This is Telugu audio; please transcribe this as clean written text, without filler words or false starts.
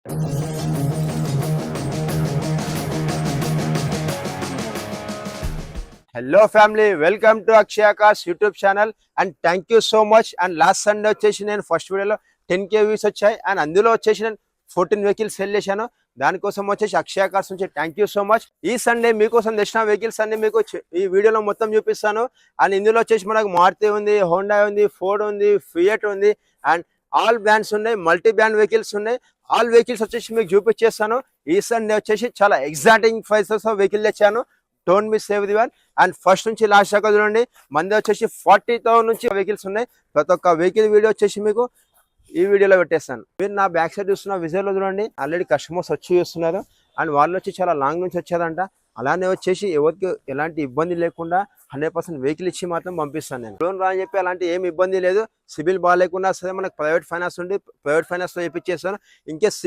Hello family, welcome to Akshaya cars YouTube channel and thank you so much. And last Sunday వచ్చేసి నేను ఫస్ట్ వీడియోలో 10K వ్యూస్ వచ్చాయి అండ్ అందులో వచ్చేసి నేను 14 వెహికల్స్ సెల్ చేశాను. దానికోసం వచ్చేసి అక్షయ కార్స్ నుంచి థ్యాంక్ యూ సో మచ్. ఈ సండే మీకోసం తెచ్చిన వెహికల్స్ అన్ని మీకు ఈ వీడియోలో మొత్తం చూపిస్తాను. అండ్ ఇందులో వచ్చేసి మనకు మారుతి ఉంది, హోండా ఉంది, ఫోర్డ్ ఉంది, ఫియట్ ఉంది అండ్ ఆల్ బ్రాండ్స్ ఉన్నాయి, మల్టీ బ్రాండ్ వెహికల్స్ ఉన్నాయి. ఆల్ వెహికల్స్ వచ్చేసి మీకు చూపించేస్తాను. ఈ సండే వచ్చేసి చాలా ఎగ్జాక్టింగ్ ప్రైసెస్ వెహికల్ తెచ్చాను. Don't miss save the one. And first నుంచి లాస్ట్ దాకా చూడండి. మంది వచ్చేసి 40,000 నుంచి వెహికల్స్ ఉన్నాయి. ప్రతి ఒక్క వెహికల్ వీడియో వచ్చేసి మీకు ఈ వీడియోలో పెట్టేస్తాను. మీరు నా బ్యాక్ సైడ్ చూస్తున్న విజువల్లో చూడండి, ఆల్రెడీ కస్టమర్స్ వచ్చి చూస్తున్నారు అండ్ వాళ్ళు వచ్చి చాలా లాంగ్ నుంచి వచ్చేదంట. అలానే వచ్చేసి ఎవరికి ఎలాంటి ఇబ్బంది లేకుండా 100% వెహికల్ ఇచ్చి మాత్రం పంపిస్తాను. నేను లోన్ రా అని చెప్పి అలాంటి ఏమి ఇబ్బంది లేదు. సిబిల్ బాగాలేకుండా సరే మనకు ప్రైవేట్ ఫైనాన్స్ ఉండి ప్రైవేట్ ఫైనాన్స్లో చేపిచ్చేస్తాను. ఇంకే సిబిల్